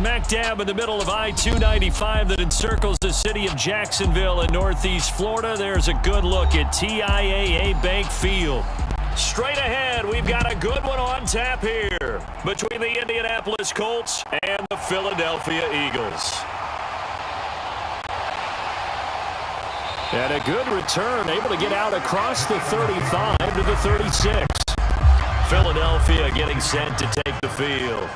smack dab in the middle of I-295 that encircles the city of Jacksonville in northeast Florida. There's a good look at TIAA Bank Field. Straight ahead, we've got a good one on tap here between the Indianapolis Colts and the Philadelphia Eagles. And a good return, able to get out across the 35 to the 36. Philadelphia getting set to take the field.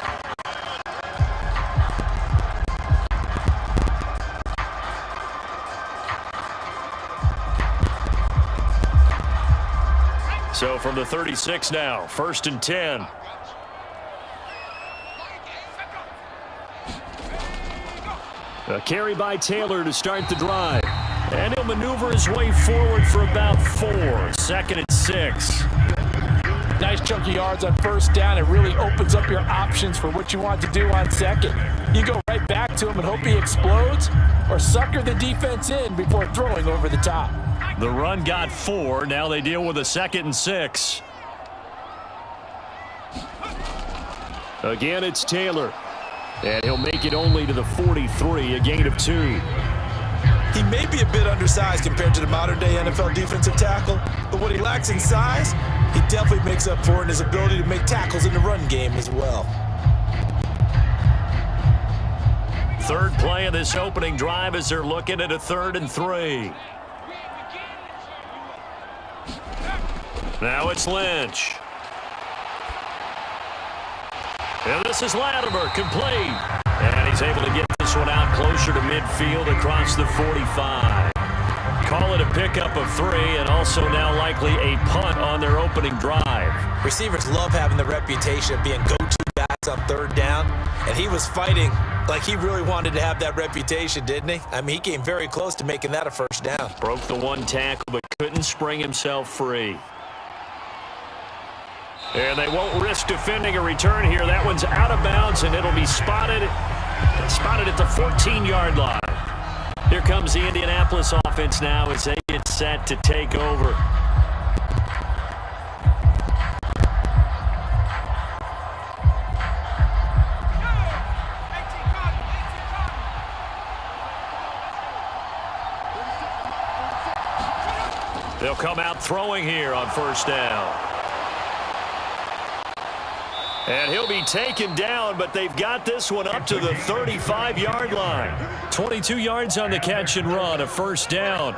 So from the 36 now, 1st and 10. A carry by Taylor to start the drive. And he'll maneuver his way forward for about 4. 2nd and 6. Nice chunky yards on 1st down. It really opens up your options for what you want to do on 2nd. You go right back to him and hope he explodes, or sucker the defense in before throwing over the top. The run got 4. Now they deal with a 2nd and 6. Again, it's Taylor. And he'll make it only to the 43, a gain of 2. He may be a bit undersized compared to the modern-day NFL defensive tackle, but what he lacks in size, he definitely makes up for it in his ability to make tackles in the run game as well. Third play of this opening drive as they're looking at a 3rd and 3. Now it's Lynch. And this is Latimer, complete. And he's able to get this one out closer to midfield across the 45. Call it a pickup of 3, and also now likely a punt on their opening drive. Receivers love having the reputation of being go-to backs on 3rd down, and he was fighting like he really wanted to have that reputation, didn't he? I mean, he came very close to making that a 1st down. Broke the 1 tackle, but couldn't spring himself free. And they won't risk defending a return here. That one's out of bounds, and it'll be spotted at the 14-yard line. Here comes the Indianapolis offense now as they get set to take over. They'll come out throwing here on 1st down. And he'll be taken down, but they've got this one up to the 35-yard line. 22 yards on the catch and run, a 1st down.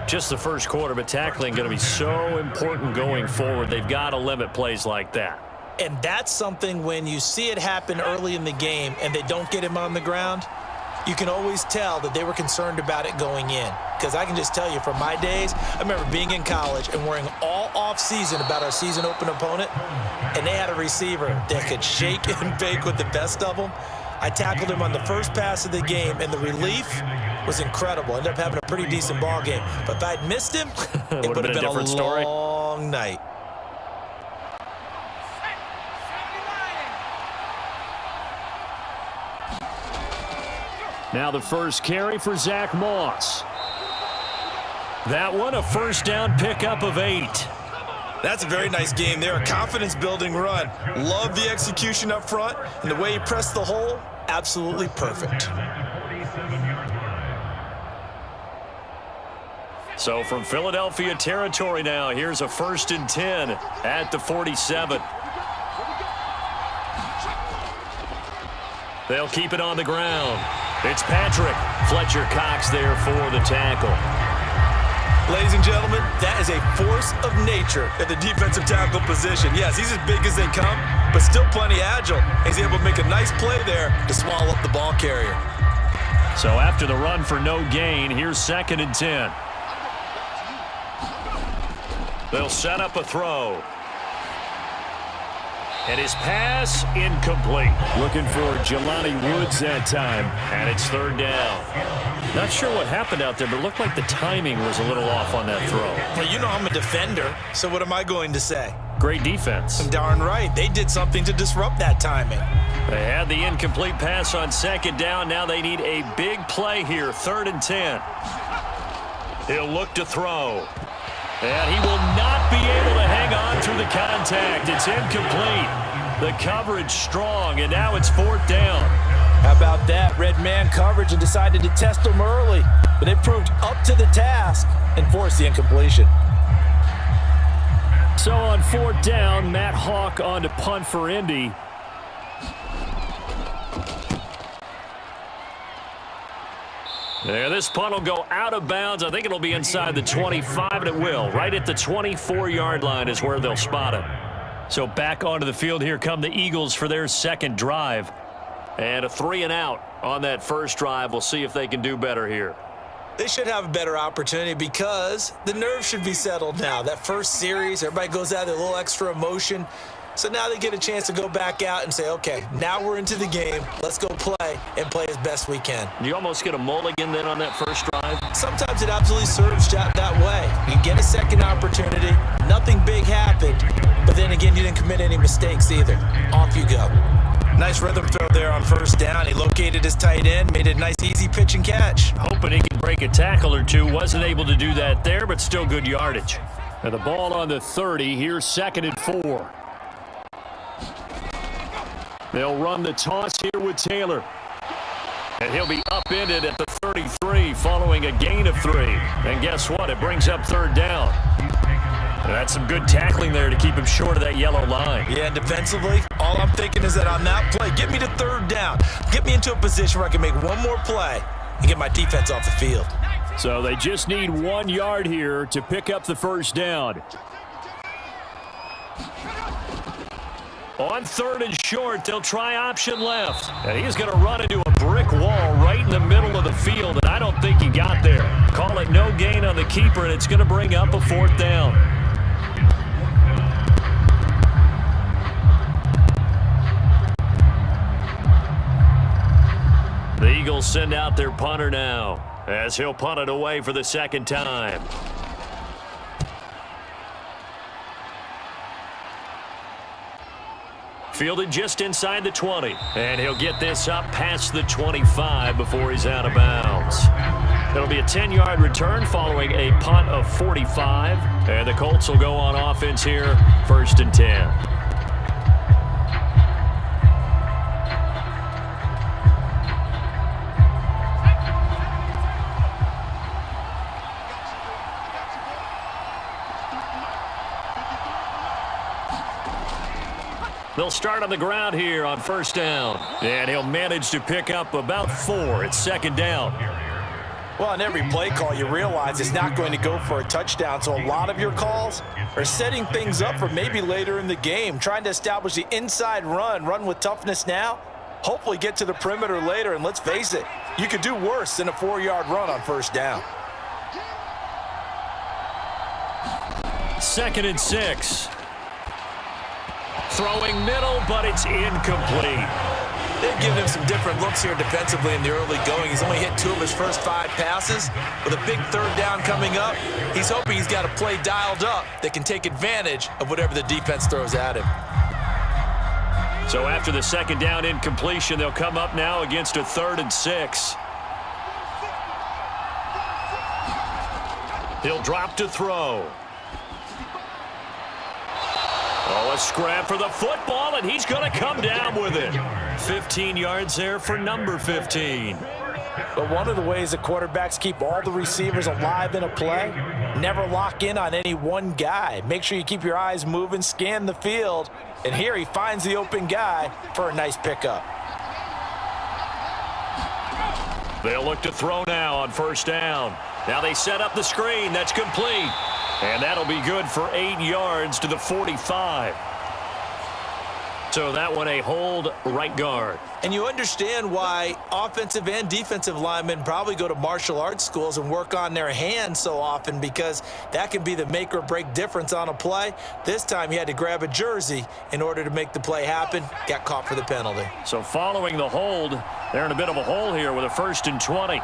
Just the 1st quarter, but tackling going to be so important going forward. They've got to limit plays like that. And that's something when you see it happen early in the game and they don't get him on the ground, you can always tell that they were concerned about it going in. Because I can just tell you from my days, I remember being in college and worrying all off-season about our season open opponent, and they had a receiver that could shake and bake with the best of them. I tackled him on the first pass of the game, and the relief was incredible. Ended up having a pretty decent ball game. But if I'd missed him, it would have been a long night. Now the first carry for Zach Moss. That one, a 1st down pickup of 8. That's a very nice game there. A confidence-building run. Love the execution up front, and the way he pressed the hole, absolutely perfect. So from Philadelphia territory now, here's a 1st and 10 at the 47. They'll keep it on the ground. It's Patrick. Fletcher Cox there for the tackle. Ladies and gentlemen, that is a force of nature at the defensive tackle position. Yes, he's as big as they come, but still plenty agile. He's able to make a nice play there to swallow up the ball carrier. So after the run for no gain, here's 2nd and 10. They'll set up a throw. And his pass incomplete. Looking for Jelani Woods that time. And it's 3rd down. Not sure what happened out there, but it looked like the timing was a little off on that throw. Well, you know I'm a defender, so what am I going to say? Great defense. Darn right. They did something to disrupt that timing. They had the incomplete pass on 2nd down. Now they need a big play here. 3rd and 10. He'll look to throw. And he will not be able to hang on through the contact. It's incomplete. The coverage strong, and now it's 4th down. How about that? Red man coverage and decided to test them early, but it proved up to the task and forced the incompletion. So on fourth down, Matt Hawk on to punt for Indy. Yeah, this punt will go out of bounds. I think it'll be inside the 25, and it will. Right at the 24-yard line is where they'll spot it. So back onto the field, here come the Eagles for their second drive. And a 3-and-out on that first drive. We'll see if they can do better here. They should have a better opportunity because the nerves should be settled now. That first series, everybody goes out with a little extra emotion. So now they get a chance to go back out and say, okay, now we're into the game. Let's go play and play as best we can. You almost get a mulligan then on that first drive? Sometimes it absolutely serves that way. You get a second opportunity. Nothing big happened. But then again, you didn't commit any mistakes either. Off you go. Nice rhythm throw there on first down. He located his tight end, made a nice easy pitch and catch. Hoping he can break a tackle or two. Wasn't able to do that there, but still good yardage. And the ball on the 30. Here's 2nd and 4. They'll run the toss here with Taylor. And he'll be upended at the 33 following a gain of 3. And guess what? It brings up 3rd down. And that's some good tackling there to keep him short of that yellow line. Yeah, and defensively, all I'm thinking is that on that play, get me to 3rd down. Get me into a position where I can make one more play and get my defense off the field. So they just need 1 yard here to pick up the first down. On 3rd and short, they'll try option left. And he's going to run into a brick wall right in the middle of the field, and I don't think he got there. Call it no gain on the keeper, and it's going to bring up a 4th down. The Eagles send out their punter now, as he'll punt it away for the 2nd time. Fielded just inside the 20, and he'll get this up past the 25 before he's out of bounds. It'll be a 10-yard return following a punt of 45, and the Colts will go on offense here, 1st and 10. They'll start on the ground here on 1st down. And he'll manage to pick up about 4. It's 2nd down. Well, on every play call, you realize it's not going to go for a touchdown. So a lot of your calls are setting things up for maybe later in the game, trying to establish the inside run with toughness now, hopefully get to the perimeter later. And let's face it, you could do worse than a 4-yard run on 1st down. 2nd and 6. Throwing middle, but it's incomplete. They've given him some different looks here defensively in the early going. He's only hit 2 of his first 5 passes. With a big 3rd down coming up, he's hoping he's got a play dialed up that can take advantage of whatever the defense throws at him. So after the 2nd down incompletion, they'll come up now against a 3rd and 6. He'll drop to throw. Oh, a scrap for the football, and he's going to come down with it. 15 yards there for number 15. But one of the ways that quarterbacks keep all the receivers alive in a play, never lock in on any one guy. Make sure you keep your eyes moving, scan the field, and here he finds the open guy for a nice pickup. They'll look to throw now on 1st down. Now they set up the screen. That's complete. And that'll be good for 8 yards to the 45. So that one a hold right guard. And you understand why offensive and defensive linemen probably go to martial arts schools and work on their hands so often, because that can be the make or break difference on a play. This time he had to grab a jersey in order to make the play happen. Got caught for the penalty. So following the hold, they're in a bit of a hole here with a 1st and 20.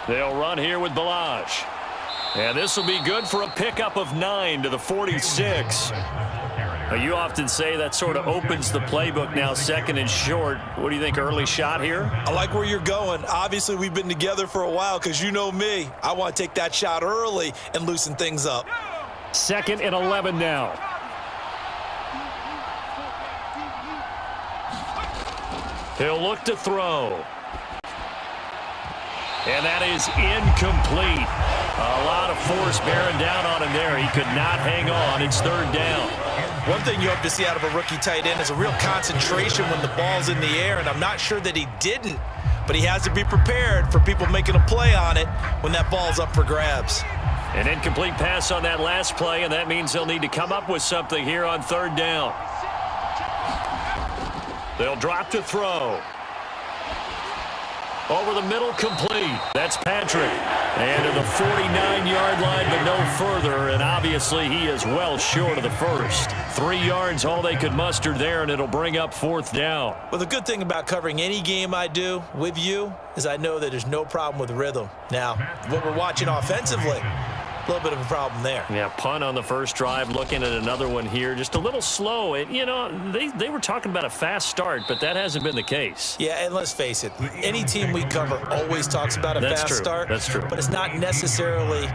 They'll run here with Balaj. And this will be good for a pickup of 9 to the 46. Now, you often say that sort of opens the playbook now, 2nd and short. What do you think, early shot here? I like where you're going. Obviously, we've been together for a while because you know me. I want to take that shot early and loosen things up. 2nd and 11 now. He'll look to throw. And that is incomplete. A lot of force bearing down on him there. He could not hang on. It's third down. One thing you hope to see out of a rookie tight end is a real concentration when the ball's in the air, and I'm not sure that he didn't, but he has to be prepared for people making a play on it when that ball's up for grabs. An incomplete pass on that last play, and that means they'll need to come up with something here on third down. They'll drop to throw. Over the middle, complete. That's Patrick. And to the 49-yard line, but no further. And obviously, he is well short of the first. 3 yards, all they could muster there, and it'll bring up fourth down. Well, the good thing about covering any game I do with you is I know that there's no problem with rhythm. Now, what we're watching offensively, a little bit of a problem there. Yeah, punt on the first drive, looking at another one here. Just a little slow. You know, they were talking about a fast start, but that hasn't been the case. Yeah, and let's face it, any team we cover always talks about a fast start. That's true. But it's not necessarily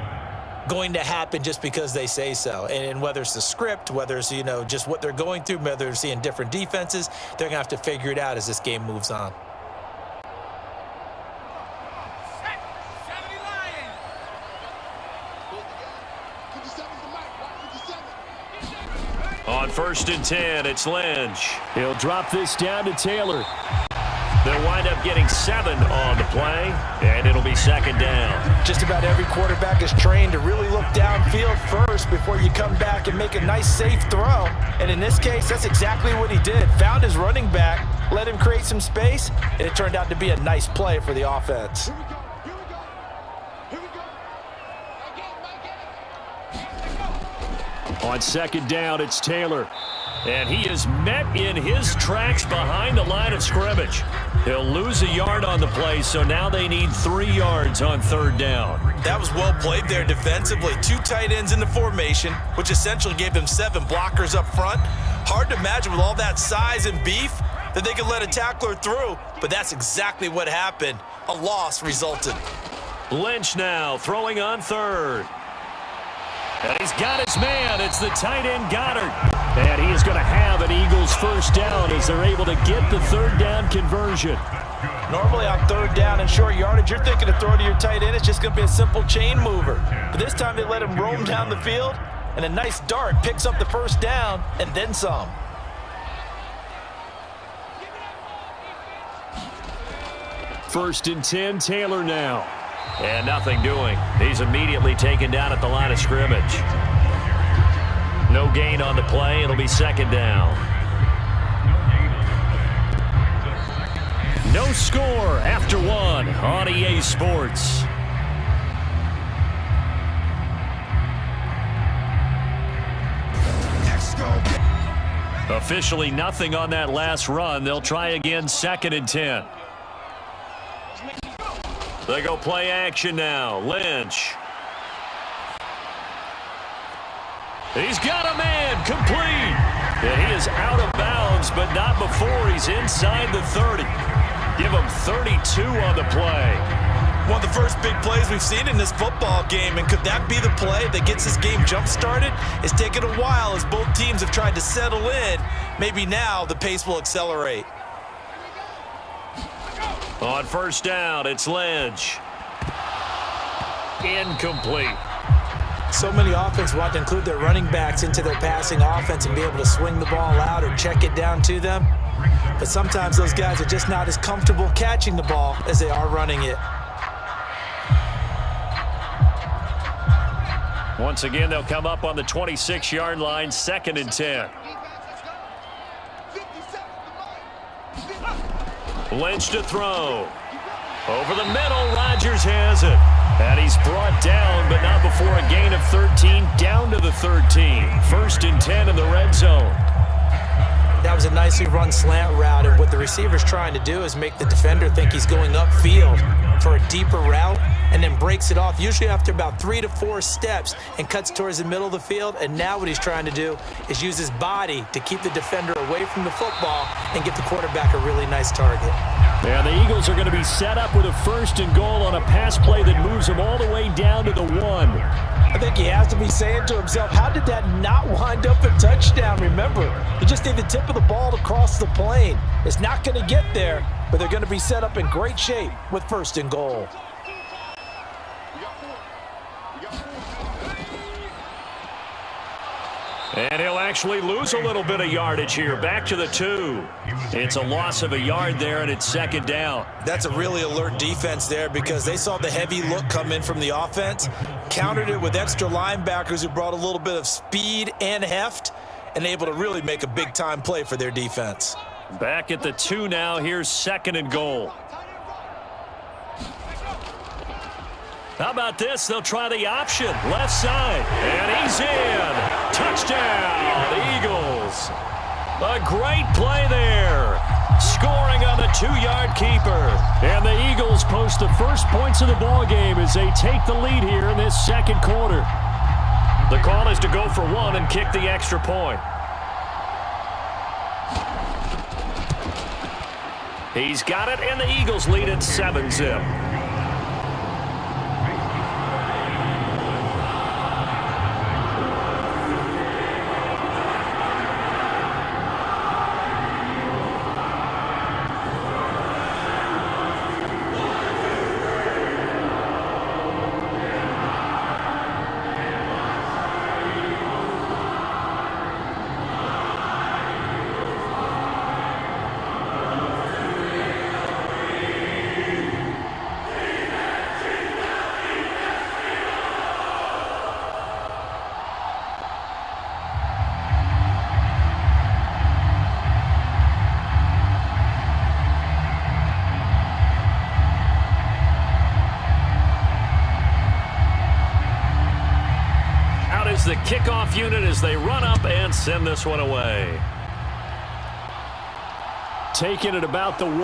going to happen just because they say so. And whether it's the script, whether it's, you know, just what they're going through, whether they're seeing different defenses, they're going to have to figure it out as this game moves on. On 1st and 10, it's Lynch. He'll drop this down to Taylor. They'll wind up getting 7 on the play, and it'll be second down. Just about every quarterback is trained to really look downfield first before you come back and make a nice, safe throw. And in this case, that's exactly what he did. Found his running back, let him create some space, and it turned out to be a nice play for the offense. On second down, it's Taylor. And he is met in his tracks behind the line of scrimmage. He'll lose a yard on the play, so now they need 3 yards on third down. That was well played there defensively. 2 tight ends in the formation, which essentially gave them 7 blockers up front. Hard to imagine with all that size and beef that they could let a tackler through, but that's exactly what happened. A loss resulted. Lynch now throwing on third. And he's got his man. It's the tight end Goddard. And he is going to have an Eagles first down as they're able to get the third down conversion. Normally on third down and short yardage, you're thinking to throw to your tight end. It's just going to be a simple chain mover. But this time they let him roam down the field, and a nice dart picks up the first down and then some. First and 10, Taylor now. And nothing doing. He's immediately taken down at the line of scrimmage. No gain on the play. It'll be second down. No score after 1 on EA Sports. Officially nothing on that last run. They'll try again, 2nd and 10. They go play action now. Lynch. He's got a man, complete. And he is out of bounds, but not before he's inside the 30. Give him 32 on the play. One of the first big plays we've seen in this football game, and could that be the play that gets this game jump-started? It's taken a while as both teams have tried to settle in. Maybe now the pace will accelerate. On first down, it's Lynch. Incomplete. So many offenses want to include their running backs into their passing offense and be able to swing the ball out or check it down to them. But sometimes those guys are just not as comfortable catching the ball as they are running it. Once again, they'll come up on the 26-yard line, 2nd and 10. Lynch to throw. Over the middle, Rodgers has it. And he's brought down, but not before a gain of 13, down to the 13. 1st and 10 in the red zone. That was a nicely run slant route, and what the receiver's trying to do is make the defender think he's going upfield for a deeper route, and then breaks it off, usually after about 3 to 4 steps, and cuts towards the middle of the field. And now what he's trying to do is use his body to keep the defender away from the football and get the quarterback a really nice target. Yeah, the Eagles are going to be set up with a 1st and goal on a pass play that moves them all the way down to the 1. I think he has to be saying to himself, how did that not wind up a touchdown? Remember, you just need the tip of the ball to cross the plane. It's not going to get there, but they're going to be set up in great shape with 1st and goal. And he'll actually lose a little bit of yardage here. Back to the 2. It's a loss of a yard there, and it's 2nd down. That's a really alert defense there because they saw the heavy look come in from the offense, countered it with extra linebackers who brought a little bit of speed and heft, and able to really make a big-time play for their defense. Back at the 2 now. Here's 2nd and goal. How about this? They'll try the option. Left side. And he's in. Touchdown, Eagles. A great play there. Scoring on the 2-yard keeper. And the Eagles post the first points of the ballgame as they take the lead here in this 2nd quarter. The call is to go for 1 and kick the extra point. He's got it, and the Eagles lead at 7-zip. The kickoff unit as they run up and send this one away. Taking it about the 1.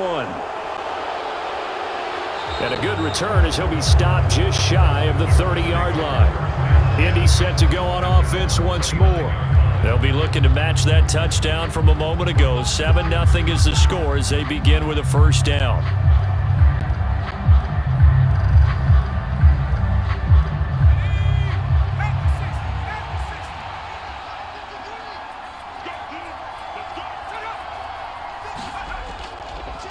And a good return as he'll be stopped just shy of the 30-yard line. Indy set to go on offense once more. They'll be looking to match that touchdown from a moment ago. 7-0 is the score as they begin with a 1st down.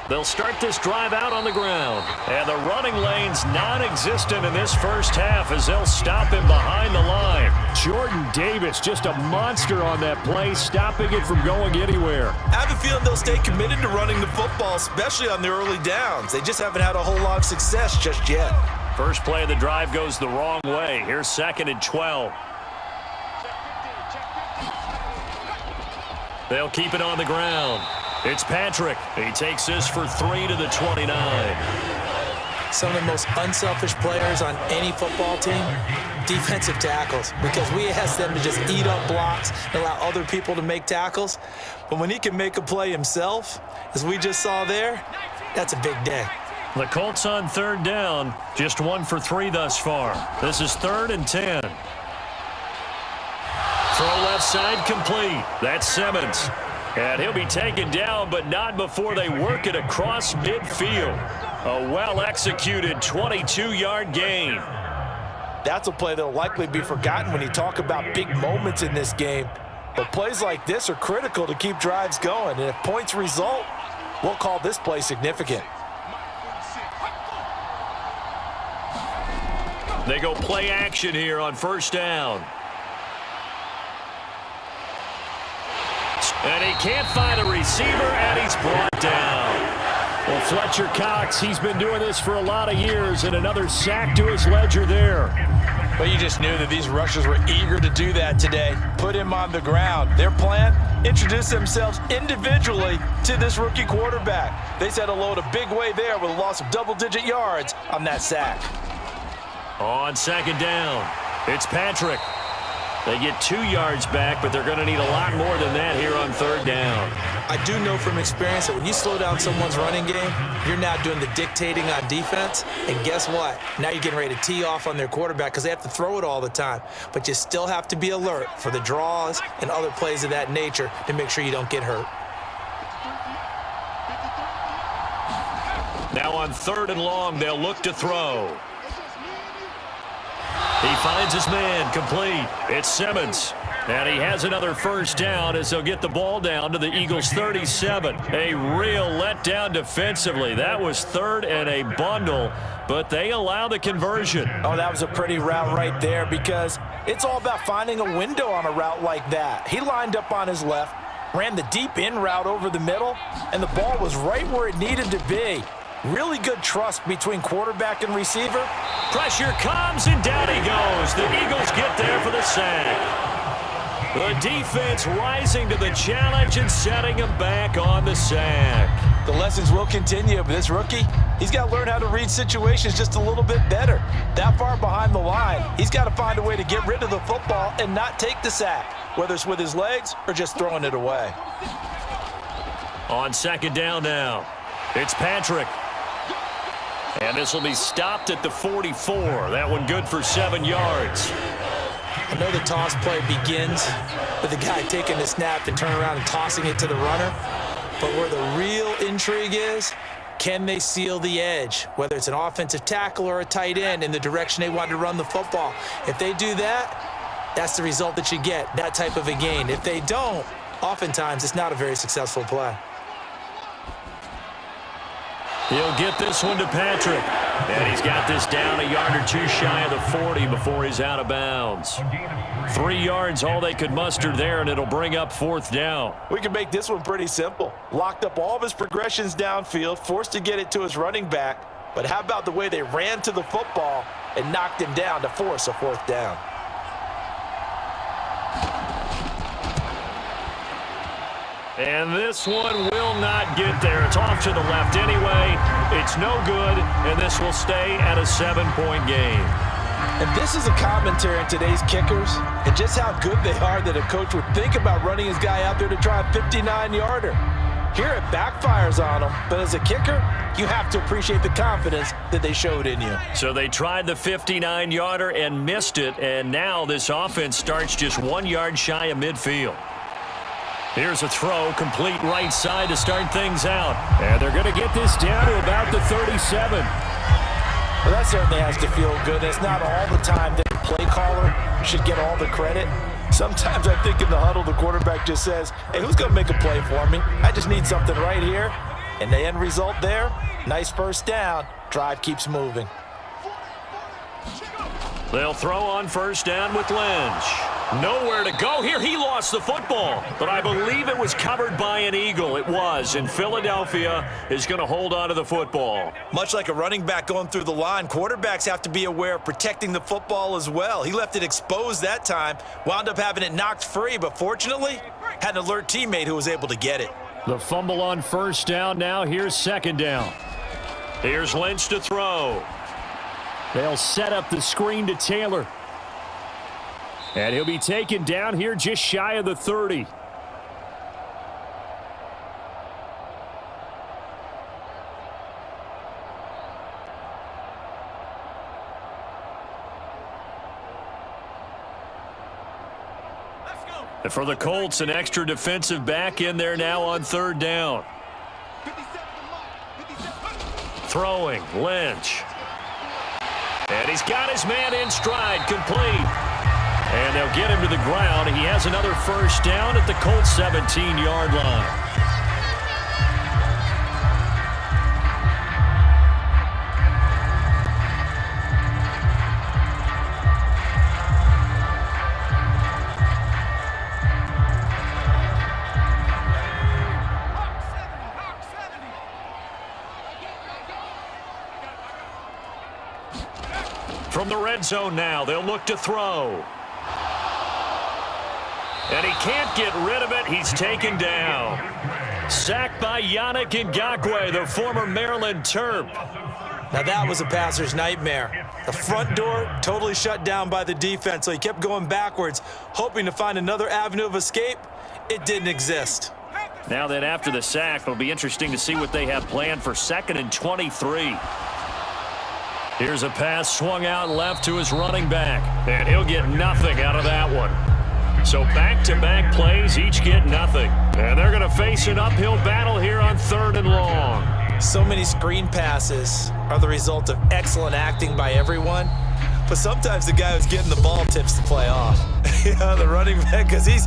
They'll start this drive out on the ground. And the running lane's non-existent in this first half as they'll stop him behind the line. Jordan Davis, just a monster on that play, stopping it from going anywhere. I have a feeling they'll stay committed to running the football, especially on the early downs. They just haven't had a whole lot of success just yet. First play of the drive goes the wrong way. Here's 2nd and 12. They'll keep it on the ground. It's Patrick. He takes this for 3 to the 29. Some of the most unselfish players on any football team, defensive tackles, because we ask them to just eat up blocks and allow other people to make tackles. But when he can make a play himself, as we just saw there, that's a big day. The Colts on 3rd down, just 1 for 3 thus far. This is 3rd and 10. Throw left side complete. That's Simmons. And he'll be taken down, but not before they work it across midfield. A well-executed 22-yard gain. That's a play that will likely be forgotten when you talk about big moments in this game. But plays like this are critical to keep drives going. And if points result, we'll call this play significant. They go play action here on 1st down. And he can't find a receiver, and he's brought down. Well, Fletcher Cox, he's been doing this for a lot of years, and another sack to his ledger there. But you just knew that these rushers were eager to do that today. Put him on the ground. Their plan, introduce themselves individually to this rookie quarterback. They set a load a big way there with a loss of double-digit yards on that sack. On 2nd down, it's Patrick. They get 2 yards back, but they're going to need a lot more than that here on 3rd down. I do know from experience that when you slow down someone's running game, you're now doing the dictating on defense. And guess what? Now you're getting ready to tee off on their quarterback because they have to throw it all the time. But you still have to be alert for the draws and other plays of that nature to make sure you don't get hurt. Now on 3rd and long, they'll look to throw. He finds his man complete. It's Simmons. And he has another first down as they'll get the ball down to the Eagles' 37. A real letdown defensively. That was third and a bundle, but they allow the conversion. Oh, that was a pretty route right there because it's all about finding a window on a route like that. He lined up on his left, ran the deep in route over the middle, and the ball was right where it needed to be. Really good trust between quarterback and receiver. Pressure comes, and down he goes. The Eagles get there for the sack. The defense rising to the challenge and setting him back on the sack. The lessons will continue, but this rookie, he's got to learn how to read situations just a little bit better. That far behind the line, he's got to find a way to get rid of the football and not take the sack, whether it's with his legs or just throwing it away. On second down now, it's Patrick. And this will be stopped at the 44. That one good for 7 yards. I know the toss play begins with the guy taking the snap and turning around and tossing it to the runner. But where the real intrigue is, can they seal the edge, whether it's an offensive tackle or a tight end in the direction they want to run the football? If they do that, that's the result that you get, that type of a gain. If they don't, oftentimes it's not a very successful play. He'll get this one to Patrick. And he's got this down a yard or two shy of the 40 before he's out of bounds. 3 yards, all they could muster there, and it'll bring up fourth down. We can make this one pretty simple. Locked up all of his progressions downfield, forced to get it to his running back. But how about the way they ran to the football and knocked him down to force a fourth down? And this one will not get there. It's off to the left anyway. It's no good, and this will stay at a 7-point game. And this is a commentary on today's kickers and just how good they are that a coach would think about running his guy out there to try a 59-yarder. Here it backfires on him, but as a kicker, you have to appreciate the confidence that they showed in you. So they tried the 59-yarder and missed it, and now this offense starts just 1 yard shy of midfield. Here's a throw, complete right side to start things out. And they're going to get this down to about the 37. Well, that certainly has to feel good. It's not all the time that the play caller should get all the credit. Sometimes I think in the huddle, the quarterback just says, hey, who's going to make a play for me? I just need something right here. And the end result there, nice first down. Drive keeps moving. They'll throw on first down with Lynch. Nowhere to go here. He lost the football, but I believe it was covered by an Eagle. It was, and Philadelphia is going to hold on to the football. Much like a running back going through the line, quarterbacks have to be aware of protecting the football as well. He left it exposed that time, wound up having it knocked free, but fortunately, had an alert teammate who was able to get it. The fumble on first down now. Here's second down. Here's Lynch to throw. They'll set up the screen to Taylor. And he'll be taken down here just shy of the 30. And for the Colts, an extra defensive back in there now on third down. Throwing, Lynch. And he's got his man in stride, complete. And they'll get him to the ground. He has another first down at the Colts 17-yard line. From the red zone now, they'll look to throw. And he can't get rid of it. He's taken down. Sacked by Yannick Ngakoue, the former Maryland Terp. Now that was a passer's nightmare. The front door totally shut down by the defense, so he kept going backwards, hoping to find another avenue of escape. It didn't exist. Now that after the sack, it'll be interesting to see what they have planned for 2nd and 23. Here's a pass swung out left to his running back, and he'll get nothing out of that one. So back-to-back plays, each get nothing. And they're going to face an uphill battle here on 3rd and long. So many screen passes are the result of excellent acting by everyone. But sometimes the guy who's getting the ball tips the play off. You know, the running back, because he's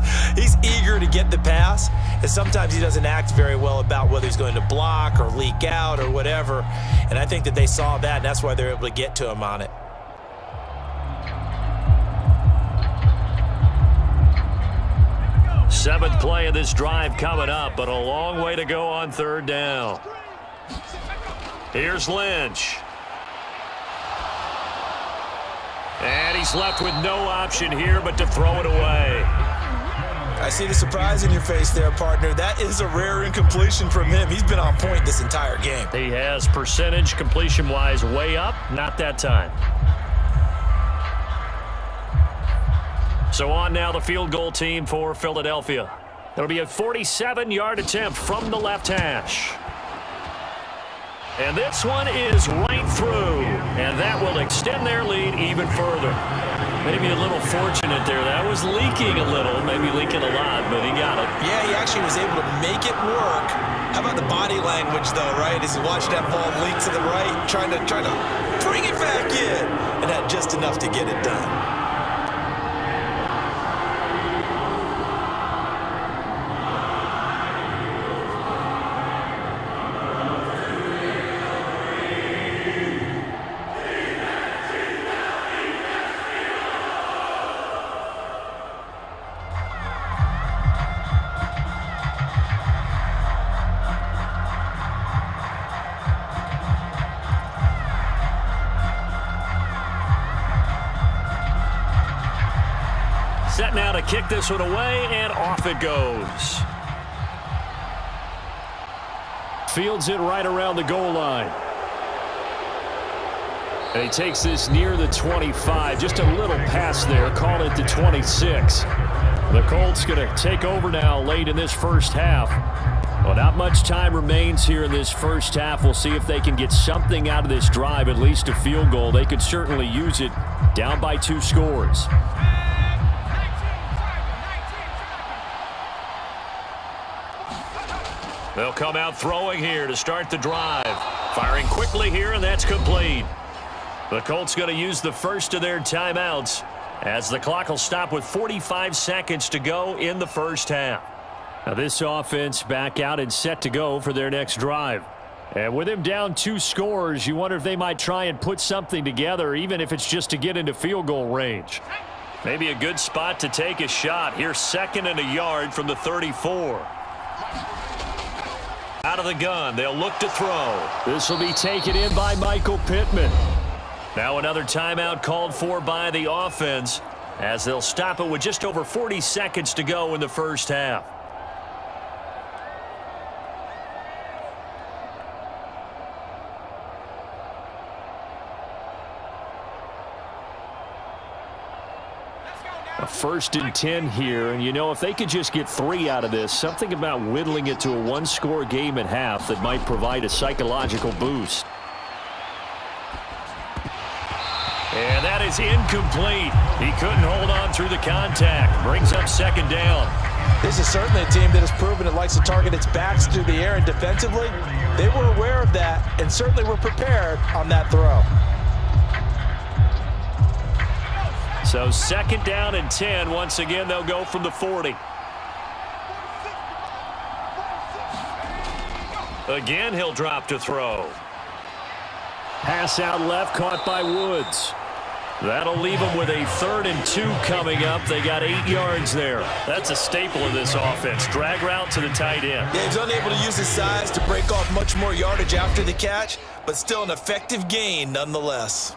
eager to get the pass, and sometimes he doesn't act very well about whether he's going to block or leak out or whatever. And I think that they saw that, and that's why they're able to get to him on it. Seventh play of this drive coming up, but a long way to go on third down. Here's Lynch. And he's left with no option here but to throw it away. I see the surprise in your face there, partner. That is a rare incompletion from him. He's been on point this entire game. He has percentage completion-wise way up, not that time. So on now the field goal team for Philadelphia. It'll be a 47-yard attempt from the left hash. And this one is right through. And that will extend their lead even further. Maybe a little fortunate there. That was leaking a little, maybe leaking a lot, but he got it. Yeah, he actually was able to make it work. How about the body language, though, right? As he watched that ball leak to the right, trying to bring it back in. And had just enough to get it done. Set now to kick this one away, and off it goes. Fields it right around the goal line. And he takes this near the 25. Just a little pass there. Call it the 26. The Colts going to take over now late in this first half. Well, not much time remains here in this first half. We'll see if they can get something out of this drive, at least a field goal. They could certainly use it. Down by 2 scores. They'll come out throwing here to start the drive. Firing quickly here, and that's complete. The Colts going to use the first of their timeouts as the clock will stop with 45 seconds to go in the first half. Now this offense back out and set to go for their next drive. And with him down 2 scores, you wonder if they might try and put something together, even if it's just to get into field goal range. Maybe a good spot to take a shot. Here's 2nd and a yard from the 34. Out of the gun, they'll look to throw. This will be taken in by Michael Pittman. Now another timeout called for by the offense as they'll stop it with just over 40 seconds to go in the first half. A 1st and 10 here, and you know, if they could just get 3 out of this, something about whittling it to a 1-score game at half that might provide a psychological boost. And that is incomplete. He couldn't hold on through the contact. Brings up 2nd down. This is certainly a team that has proven it likes to target its backs through the air, and defensively, they were aware of that and certainly were prepared on that throw. So 2nd down and 10. Once again, they'll go from the 40. Again, he'll drop to throw. Pass out left, caught by Woods. That'll leave them with a 3rd and 2 coming up. They got 8 yards there. That's a staple of this offense. Drag route to the tight end. Yeah, he's unable to use his size to break off much more yardage after the catch, but still an effective gain nonetheless.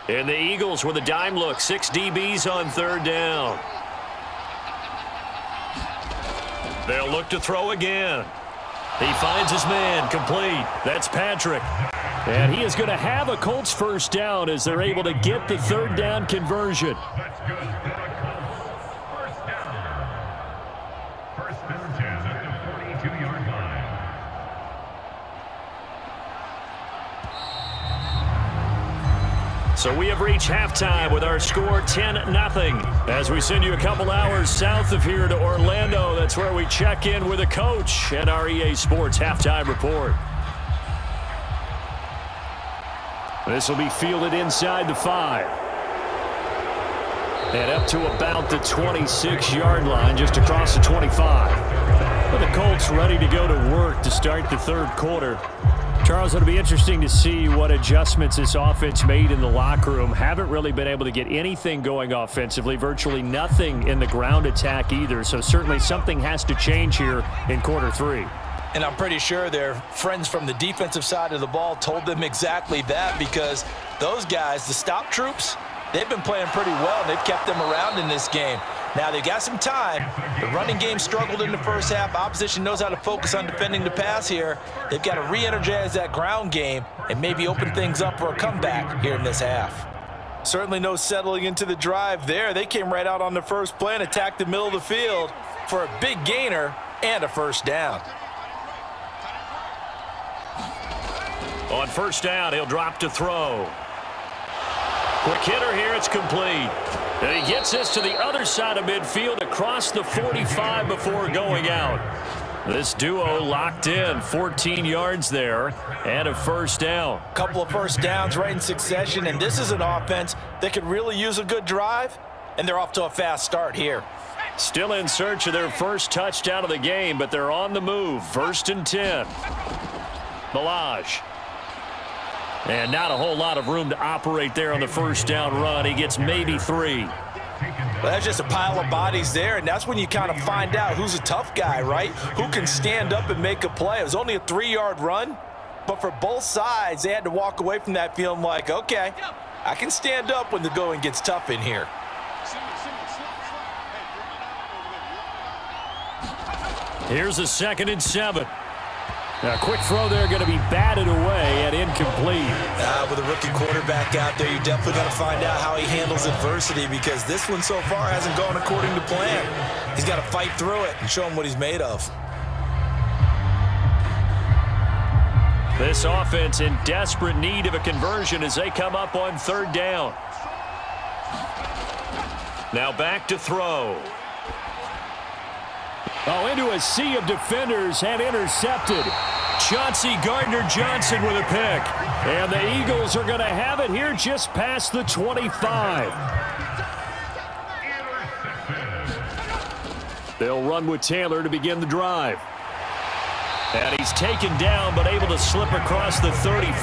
And the Eagles with a dime look. 6 DBs on 3rd down. They'll look to throw again. He finds his man, complete. That's Patrick. And he is going to have a Colts 1st down as they're able to get the 3rd down conversion. That's good. First down. 1st and 10 at the 42-yard line. So we have reached halftime with our score 10-0. As we send you a couple hours south of here to Orlando, that's where we check in with a coach and our EA Sports halftime report. This will be fielded inside the 5. And up to about the 26-yard line, just across the 25. But the Colts ready to go to work to start the third quarter. Charles, it'll be interesting to see what adjustments this offense made in the locker room. Haven't really been able to get anything going offensively, virtually nothing in the ground attack either. So certainly something has to change here in quarter 3. And I'm pretty sure their friends from the defensive side of the ball told them exactly that, because those guys, the stop troops, they've been playing pretty well. They've kept them around in this game. Now, they've got some time. The running game struggled in the first half. Opposition knows how to focus on defending the pass here. They've got to re-energize that ground game and maybe open things up for a comeback here in this half. Certainly no settling into the drive there. They came right out on the first play and attacked the middle of the field for a big gainer and a first down. On first down, he'll drop to throw. Quick hitter here, it's complete. And he gets this to the other side of midfield across the 45 before going out. This duo locked in, 14 yards there, and a first down. Couple of first downs right in succession, and this is an offense that could really use a good drive, and they're off to a fast start here. Still in search of their first touchdown of the game, but they're on the move. First and 10. Balaj. And not a whole lot of room to operate there on the first down run. He gets maybe 3. Well, that's just a pile of bodies there, and that's when you kind of find out who's a tough guy, right? Who can stand up and make a play. It was only a 3-yard run, but for both sides, they had to walk away from that feeling like, okay, I can stand up when the going gets tough in here. Here's a 2nd and 7. A quick throw there, going to be batted away and incomplete. With a rookie quarterback out there, you're definitely going to find out how he handles adversity, because this one so far hasn't gone according to plan. He's got to fight through it and show him what he's made of. This offense in desperate need of a conversion as they come up on third down. Now back to throw. Oh, into a sea of defenders and intercepted. Chauncey Gardner-Johnson with a pick. And the Eagles are going to have it here just past the 25. They'll run with Taylor to begin the drive. And he's taken down but able to slip across the 35.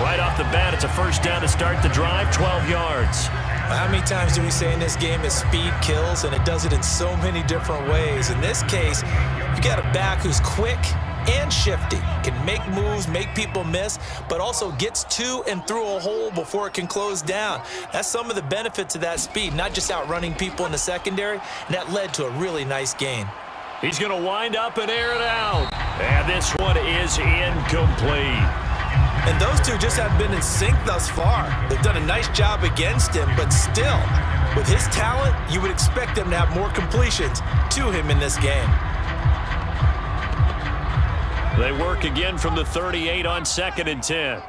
Right off the bat, it's a first down to start the drive, 12 yards. How many times do we say in this game that speed kills, and it does it in so many different ways? In this case, you got a back who's quick and shifty, can make moves, make people miss, but also gets to and through a hole before it can close down. That's some of the benefits of that speed, not just outrunning people in the secondary, and that led to a really nice gain. He's going to wind up and air it out. And this one is incomplete. And those two just haven't been in sync thus far. They've done a nice job against him, but still, with his talent, you would expect them to have more completions to him in this game. They work again from the 38 on 2nd and 10.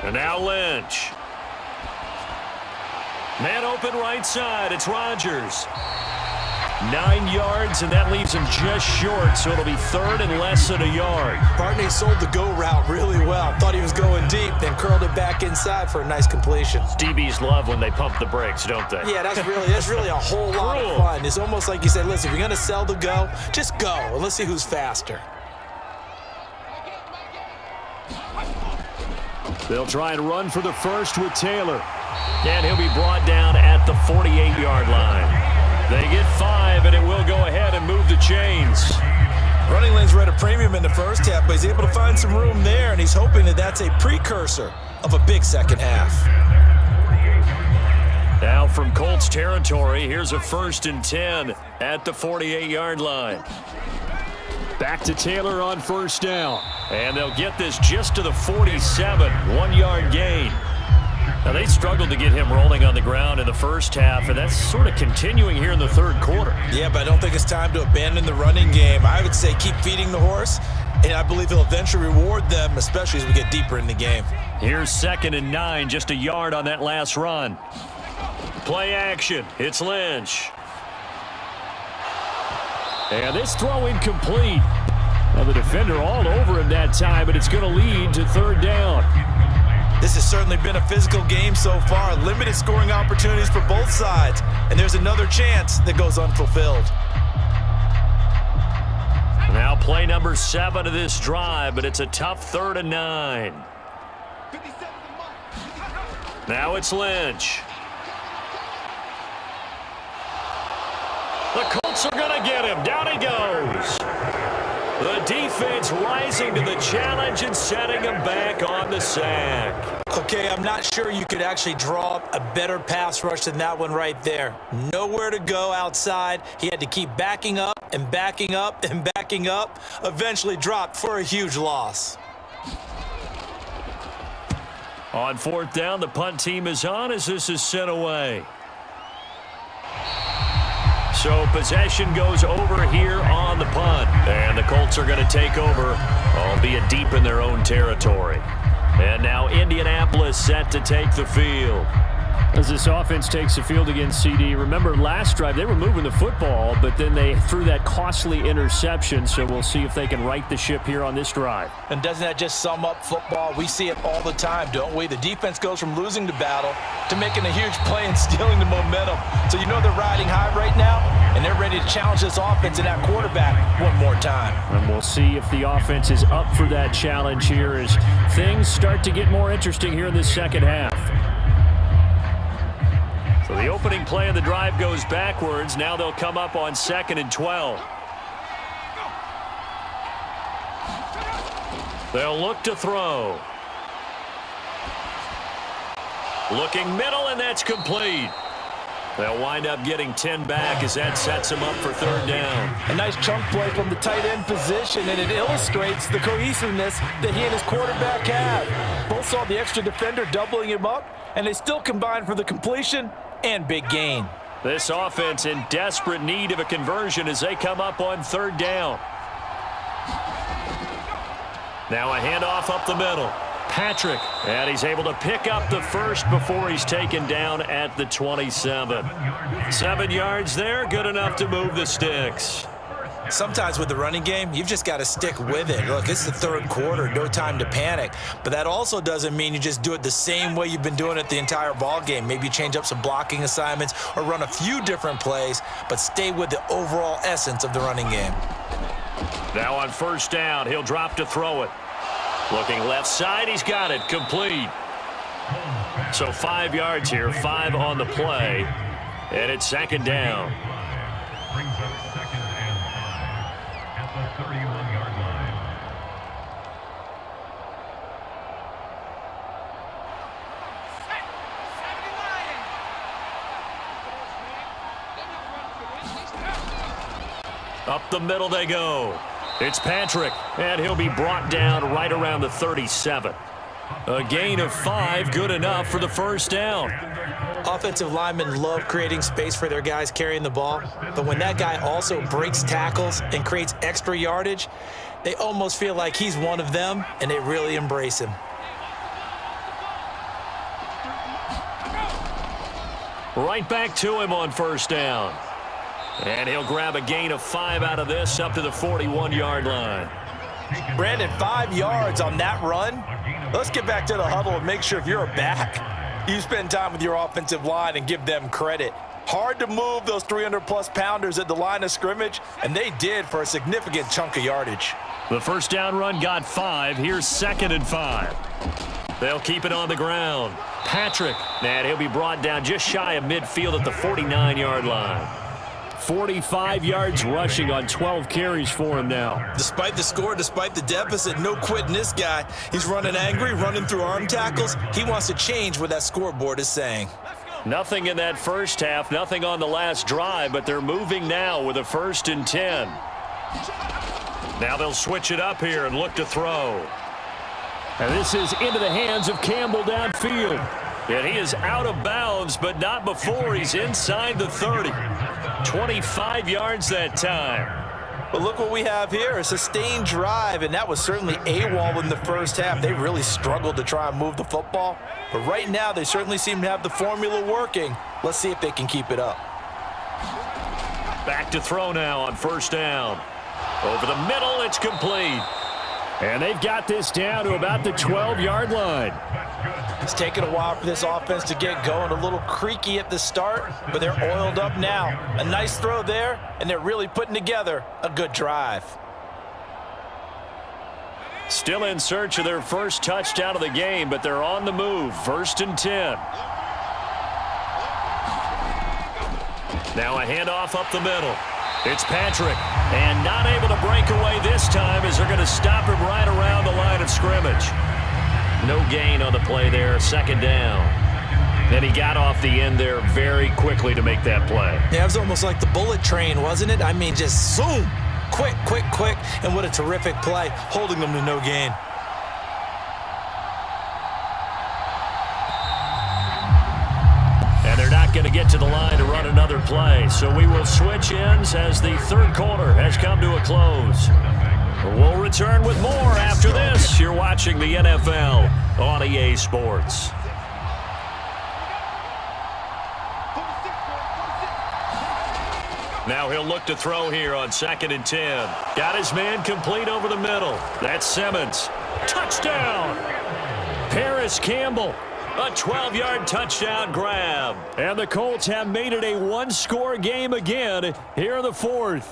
And now Lynch. Man open right side. It's Rodgers. 9 yards, and that leaves him just short, so it'll be third and less than a yard. Barney sold the go route really well. Thought he was going deep, then curled it back inside for a nice completion. DBs love when they pump the brakes, don't they? Yeah, that's really a whole lot of fun. It's almost like you said, listen, if you're going to sell the go, just go, and let's see who's faster. They'll try and run for the first with Taylor. And he'll be brought down at the 48-yard line. They get 5, and it will go ahead and move the chains. Running lanes were at a premium in the first half, but he's able to find some room there, and he's hoping that that's a precursor of a big second half. Now from Colts territory, here's a 1st and 10 at the 48-yard line. Back to Taylor on first down. And they'll get this just to the 47, 1-yard gain. Now, they struggled to get him rolling on the ground in the first half, and that's sort of continuing here in the third quarter. Yeah, but I don't think it's time to abandon the running game. I would say keep feeding the horse And I believe he'll eventually reward them, especially as we get deeper in the game. Here's 2nd and 9, just a yard on that last run. Play action. It's Lynch. And this throw incomplete. Well, the defender all over him that time, but it's going to lead to 3rd down. This has certainly been a physical game so far. Limited scoring opportunities for both sides. And there's another chance that goes unfulfilled. Now play number 7 of this drive, but it's a tough 3rd and 9. Now it's Lynch. The Colts are going to get him. Down he goes. The defense rising to the challenge and setting him back on the sack. Okay, I'm not sure you could actually draw up a better pass rush than that one right there. Nowhere to go outside. He had to keep backing up and backing up and backing up. Eventually dropped for a huge loss. On 4th down, the punt team is on as this is sent away. So possession goes over here on the punt. And the Colts are going to take over, albeit deep in their own territory. And now Indianapolis set to take the field. As this offense takes the field against CD, remember last drive they were moving the football, but then they threw that costly interception, so we'll see if they can right the ship here on this drive. And doesn't that just sum up football? We see it all the time, don't we? The defense goes from losing the battle to making a huge play and stealing the momentum. So you know they're riding high right now, and they're ready to challenge this offense and that quarterback one more time. And we'll see if the offense is up for that challenge here as things start to get more interesting here in the second half. So the opening play of the drive goes backwards. Now they'll come up on 2nd and 12. They'll look to throw. Looking middle, and that's complete. They'll wind up getting 10 back as that sets them up for 3rd down. A nice chunk play from the tight end position, and it illustrates the cohesiveness that he and his quarterback have. Both saw the extra defender doubling him up, and they still combined for the completion and big gain. This offense in desperate need of a conversion as they come up on 3rd down. Now a handoff up the middle. Patrick, and he's able to pick up the first before he's taken down at the 27. 7 yards there, good enough to move the sticks. Sometimes with the running game, you've just got to stick with it. Look, it's the 3rd quarter, no time to panic. But that also doesn't mean you just do it the same way you've been doing it the entire ball game. Maybe you change up some blocking assignments or run a few different plays, but stay with the overall essence of the running game. Now on 1st down, he'll drop to throw it. Looking left side, he's got it, complete. So 5 yards here, 5 on the play, and it's 2nd down. Brings up 2nd and 5 at the 31-yard line. Up the middle they go. It's Patrick, and he'll be brought down right around the 37. A gain of 5, good enough for the 1st down. Offensive linemen love creating space for their guys carrying the ball, but when that guy also breaks tackles and creates extra yardage, they almost feel like he's one of them, and they really embrace him. Right back to him on 1st down. And he'll grab a gain of 5 out of this up to the 41-yard line. Brandon, 5 yards on that run. Let's get back to the huddle and make sure if you're a back, you spend time with your offensive line and give them credit. Hard to move those 300-plus pounders at the line of scrimmage, and they did for a significant chunk of yardage. The 1st down run got 5. Here's 2nd and 5. They'll keep it on the ground. Patrick, and he'll be brought down just shy of midfield at the 49-yard line. 45 yards rushing on 12 carries for him now. Despite the score, despite the deficit, no quitting this guy. He's running angry, running through arm tackles. He wants to change what that scoreboard is saying. Nothing in that first half, nothing on the last drive, but they're moving now with a 1st and 10. Now they'll switch it up here and look to throw. And this is into the hands of Campbell downfield. And he is out of bounds, but not before he's inside the 30. 25 yards that time. But look what we have here, a sustained drive, and that was certainly AWOL in the first half. They really struggled to try and move the football. But right now, they certainly seem to have the formula working. Let's see if they can keep it up. Back to throw now on first down. Over the middle, it's complete. And they've got this down to about the 12-yard line. It's taken a while for this offense to get going. A little creaky at the start, but they're oiled up now. A nice throw there, and they're really putting together a good drive. Still in search of their first touchdown of the game, but they're on the move. 1st and 10. Now a handoff up the middle. It's Patrick, and not able to break away this time as they're going to stop him right around the line of scrimmage. No gain on the play there, 2nd down. And he got off the end there very quickly to make that play. Yeah, it was almost like the bullet train, wasn't it? I mean, just zoom, quick, quick, quick, and what a terrific play, holding them to no gain. And they're not going to get to the line to run another play, so we will switch ends as the 3rd quarter has come to a close. We'll return with more after this. You're watching the NFL on EA Sports. Now he'll look to throw here on 2nd and 10. Got his man complete over the middle. That's Simmons. Touchdown! Paris Campbell. A 12-yard touchdown grab. And the Colts have made it a one-score game again here in the 4th.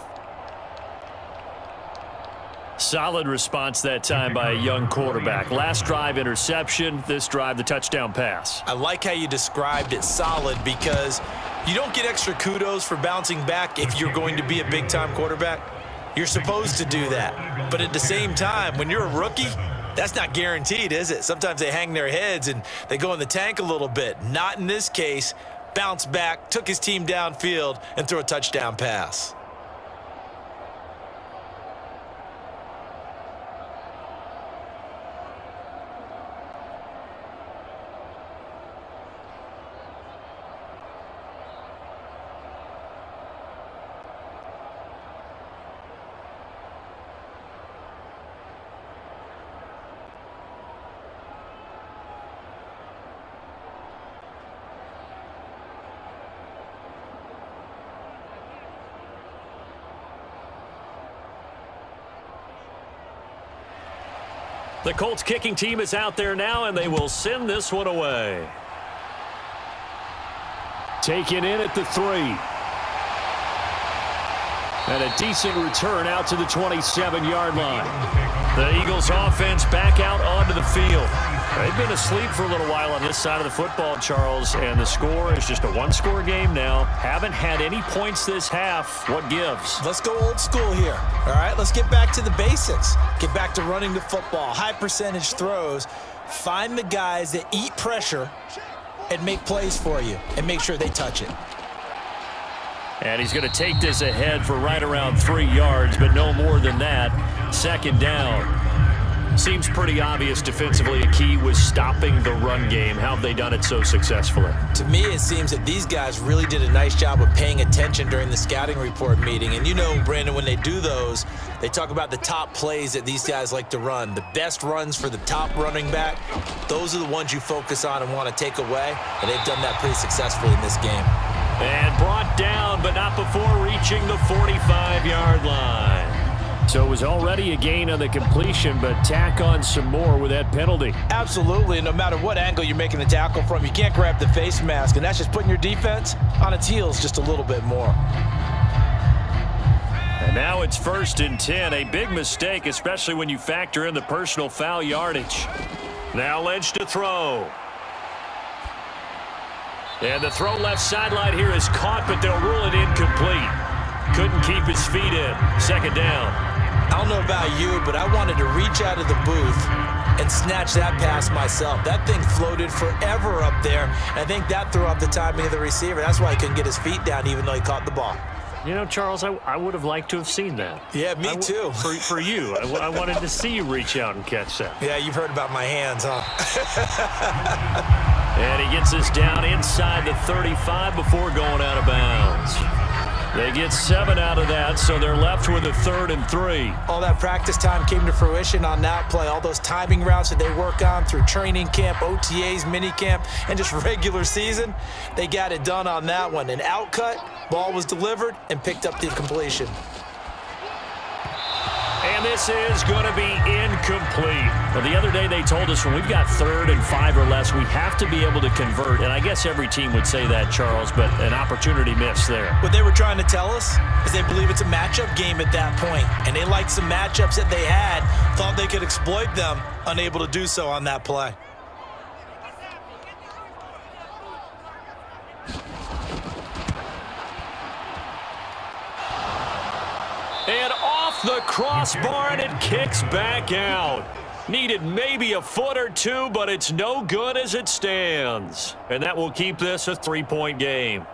Solid response that time by a young quarterback. Last drive, interception. This drive, the touchdown pass. I like how you described it, solid, because you don't get extra kudos for bouncing back if you're going to be a big-time quarterback. You're supposed to do that. But at the same time, when you're a rookie, that's not guaranteed, is it? Sometimes they hang their heads and they go in the tank a little bit. Not in this case. Bounced back, took his team downfield, and threw a touchdown pass. The Colts kicking team is out there now, and they will send this one away. Taken in at the 3. And a decent return out to the 27-yard line. The Eagles offense back out onto the field. They've been asleep for a little while on this side of the football, Charles, and the score is just a one-score game now. Haven't had any points this half. What gives? Let's go old school here. All right, let's get back to the basics. Get back to running the football, high percentage throws. Find the guys that eat pressure and make plays for you and make sure they touch it. And he's going to take this ahead for right around 3 yards, but no more than that. 2nd down. Seems pretty obvious defensively a key was stopping the run game. How have they done it so successfully? To me, it seems that these guys really did a nice job of paying attention during the scouting report meeting. And you know, Brandon, when they do those, they talk about the top plays that these guys like to run. The best runs for the top running back, those are the ones you focus on and want to take away. And they've done that pretty successfully in this game. And brought down, but not before reaching the 45-yard line. So it was already a gain on the completion, but tack on some more with that penalty. Absolutely. No matter what angle you're making the tackle from, you can't grab the face mask, and that's just putting your defense on its heels just a little bit more. And now it's 1st and 10. A big mistake, especially when you factor in the personal foul yardage. Now Lynch to throw. And the throw left sideline here is caught, but they'll rule it incomplete. Couldn't keep his feet in. 2nd down. I don't know about you, but I wanted to reach out of the booth and snatch that pass myself. That thing floated forever up there. I think that threw off the timing of the receiver. That's why he couldn't get his feet down even though he caught the ball. You know, Charles, I would have liked to have seen that. Yeah, me too. For you. I wanted to see you reach out and catch that. Yeah, you've heard about my hands, huh? And he gets us down inside the 35 before going out of bounds. They get 7 out of that, so they're left with a 3rd and 3. All that practice time came to fruition on that play. All those timing routes that they work on through training camp, OTAs, minicamp, and just regular season, they got it done on that one. An outcut, ball was delivered, and picked up the completion. And this is going to be incomplete. Well, the other day they told us when we've got 3rd and 5 or less, we have to be able to convert. And I guess every team would say that, Charles, but an opportunity missed there. What they were trying to tell us is they believe it's a matchup game at that point. And they liked some matchups that they had, thought they could exploit them, unable to do so on that play. And off the crossbar, and it kicks back out. Needed maybe a foot or two, but it's no good as it stands. And that will keep this a 3-point game.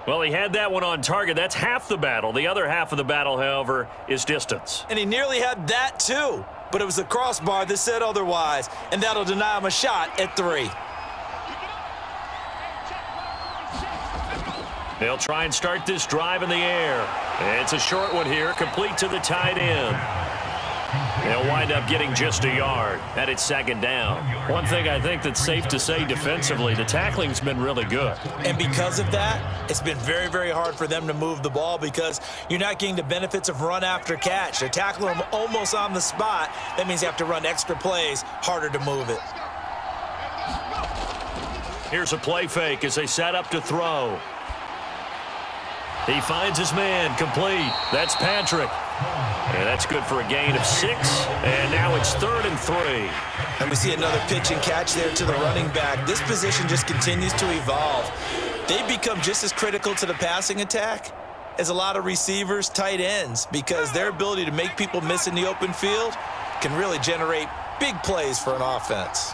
Well, he had that one on target. That's half the battle. The other half of the battle, however, is distance. And he nearly had that too, but it was the crossbar that said otherwise, and that'll deny him a shot at 3. They'll try and start this drive in the air. It's a short one here, complete to the tight end. They'll wind up getting just a yard, and it's 2nd down. One thing I think that's safe to say defensively, the tackling's been really good. And because of that, it's been very, very hard for them to move the ball because you're not getting the benefits of run after catch. They're tackling them almost on the spot. That means you have to run extra plays, harder to move it. Here's a play fake as they set up to throw. He finds his man, complete. That's Patrick. And that's good for a gain of 6. And now it's 3rd and 3. And we see another pitch and catch there to the running back. This position just continues to evolve. They become just as critical to the passing attack as a lot of receivers, tight ends, because their ability to make people miss in the open field can really generate big plays for an offense.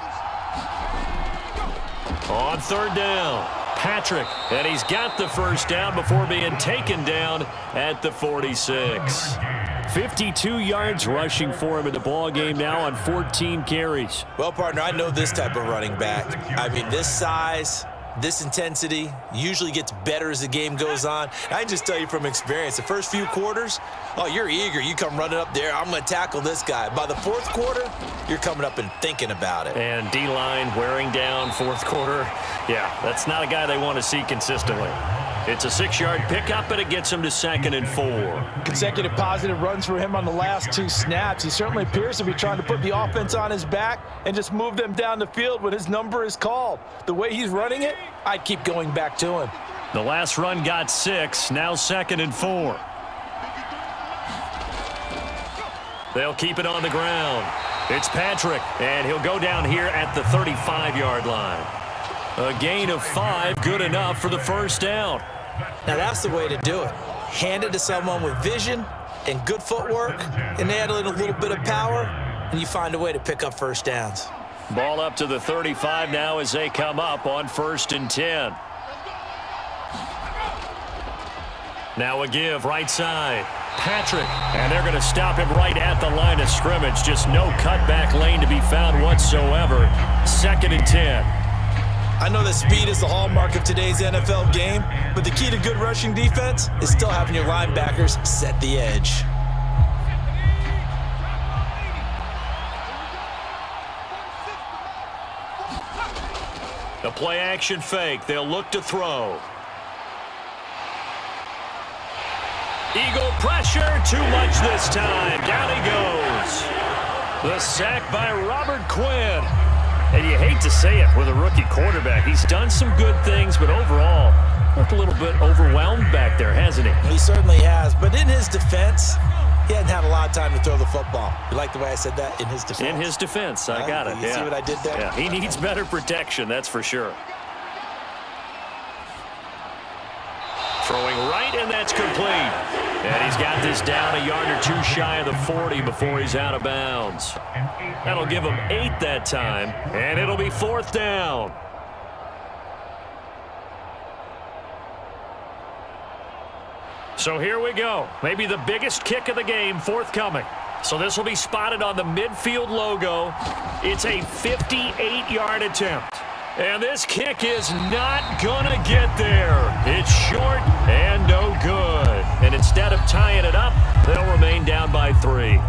On 3rd down, Patrick, and he's got the 1st down before being taken down at the 46. 52 yards rushing for him in the ball game now on 14 carries. Well, partner, I know this type of running back. I mean, this size, this intensity usually gets better as the game goes on. And I can just tell you from experience, the first few quarters, oh, you're eager. You come running up there, I'm going to tackle this guy. By the 4th quarter, you're coming up and thinking about it. And D-line wearing down 4th quarter. Yeah, that's not a guy they want to see consistently. It's a 6-yard pickup, and it gets him to 2nd and 4. Consecutive positive runs for him on the last 2 snaps. He certainly appears to be trying to put the offense on his back and just move them down the field when his number is called. The way he's running it, I'd keep going back to him. The last run got 6, now 2nd and 4. They'll keep it on the ground. It's Patrick, and he'll go down here at the 35-yard line. A gain of 5, good enough for the 1st down. Now, that's the way to do it. Hand it to someone with vision and good footwork, and add in a little bit of power, and you find a way to pick up 1st downs. Ball up to the 35 now as they come up on 1st and 10. Now a give right side. Patrick, and they're going to stop him right at the line of scrimmage. Just no cutback lane to be found whatsoever. 2nd and 10. I know that speed is the hallmark of today's NFL game, but the key to good rushing defense is still having your linebackers set the edge. The play action fake. They'll look to throw. Eagle pressure, too much this time. Down he goes. The sack by Robert Quinn. And you hate to say it with a rookie quarterback. He's done some good things, but overall, looked a little bit overwhelmed back there, hasn't he? He certainly has, but in his defense, he hadn't had a lot of time to throw the football. You like the way I said that? In his defense. In his defense, I got it. You see what I did there? Yeah, he needs better protection, that's for sure. Throwing right, and that's complete. And he's got this down a yard or 2 shy of the 40 before he's out of bounds. That'll give him 8 that time, and it'll be 4th down. So here we go. Maybe the biggest kick of the game forthcoming. So this will be spotted on the midfield logo. It's a 58-yard attempt. And this kick is not gonna get there. It's short and no good. of tying it up, they'll remain down by 3.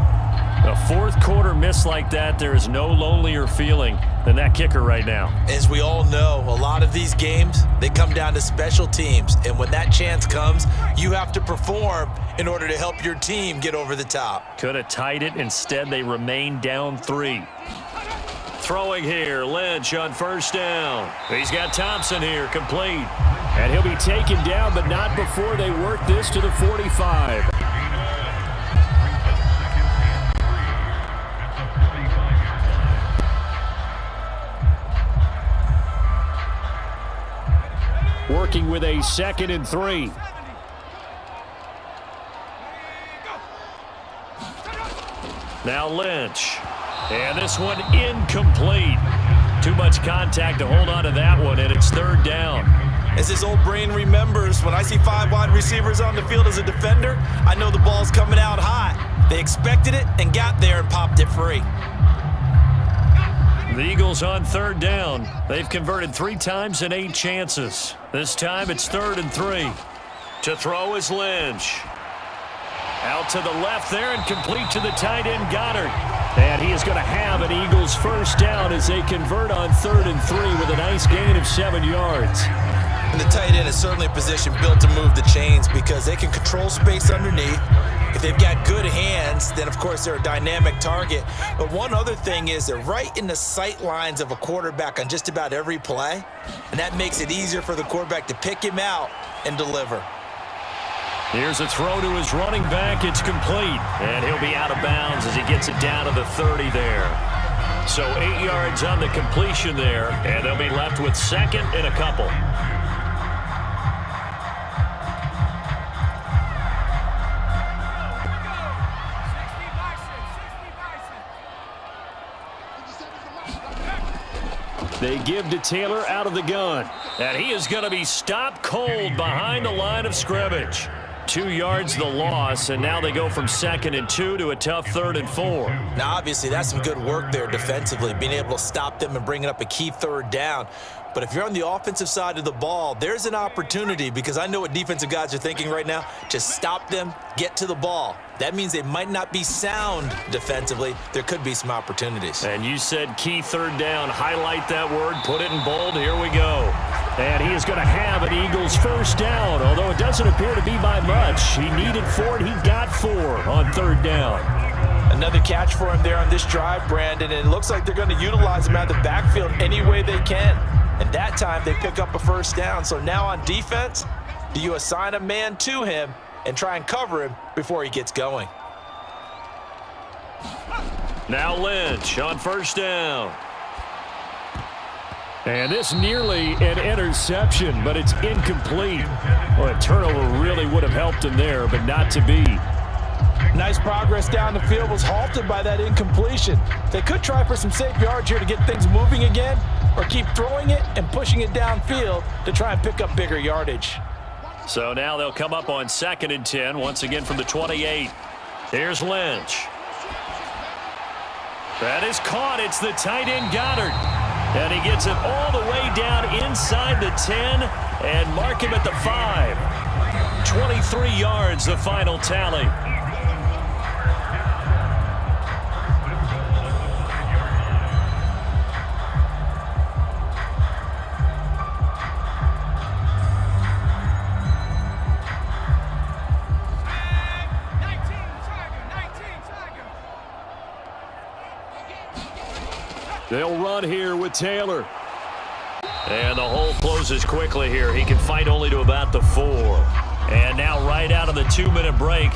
A fourth quarter miss like that, there is no lonelier feeling than that kicker right now. As we all know, a lot of these games, they come down to special teams. And when that chance comes, you have to perform in order to help your team get over the top. Could have tied it. Instead, they remain down 3. Throwing here, Lynch on first down. He's got Thompson here, complete. And he'll be taken down, but not before they work this to the 45. Working with a 2nd and 3. Now Lynch. And this one incomplete. Too much contact to hold on to that one, and it's 3rd down. As his old brain remembers, when I see 5 wide receivers on the field as a defender, I know the ball's coming out hot. They expected it and got there and popped it free. The Eagles on 3rd down. They've converted 3 times in 8 chances. This time it's 3rd and 3. To throw is Lynch. Out to the left there and complete to the tight end Goddard. And he is going to have an Eagles first down as they convert on 3rd and 3 with a nice gain of 7 yards. And the tight end is certainly a position built to move the chains because they can control space underneath. If they've got good hands, then of course they're a dynamic target. But one other thing is they're right in the sight lines of a quarterback on just about every play. And that makes it easier for the quarterback to pick him out and deliver. Here's a throw to his running back. It's complete. And he'll be out of bounds as he gets it down to the 30 there. So 8 yards on the completion there. And they'll be left with 2nd and a couple. They give to Taylor out of the gun. And he is going to be stopped cold behind the line of scrimmage. 2 yards the loss, and now they go from 2nd and 2 to a tough 3rd and 4. Now, obviously, that's some good work there defensively, being able to stop them and bringing up a key 3rd down. But if you're on the offensive side of the ball, there's an opportunity because I know what defensive guys are thinking right now. Just stop them, get to the ball. That means they might not be sound defensively. There could be some opportunities. And you said key 3rd down. Highlight that word. Put it in bold. Here we go. And he is going to have an Eagles first down, although it doesn't appear to be by much. He needed 4, and he got 4 on 3rd down. Another catch for him there on this drive, Brandon, and it looks like they're going to utilize him out of the backfield any way they can. And that time they pick up a first down. So now on defense, do you assign a man to him and try and cover him before he gets going? Now Lynch on first down. And this nearly an interception, but it's incomplete. Well, a turnover really would have helped him there, but not to be. Nice progress down the field was halted by that incompletion. They could try for some safe yards here to get things moving again, or keep throwing it and pushing it downfield to try and pick up bigger yardage. So now they'll come up on 2nd and 10, once again from the 28. Here's Lynch. That is caught. It's the tight end Goddard. And he gets it all the way down inside the 10 and mark him at the 5. 23 yards, the final tally. They'll run here with Taylor. And the hole closes quickly here. He can fight only to about the 4. And now right out of the 2-minute break,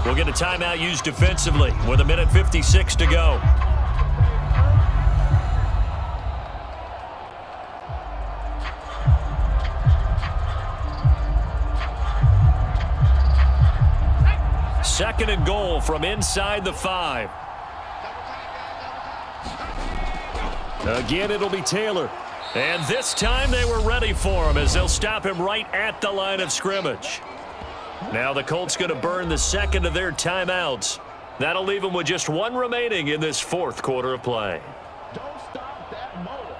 we'll get a timeout used defensively with 1:56 to go. Second and goal from inside the 5. Again, it'll be Taylor. And this time they were ready for him as they'll stop him right at the line of scrimmage. Now the Colts going to burn the second of their timeouts. That'll leave them with just 1 remaining in this 4th quarter of play. Don't stop that motor.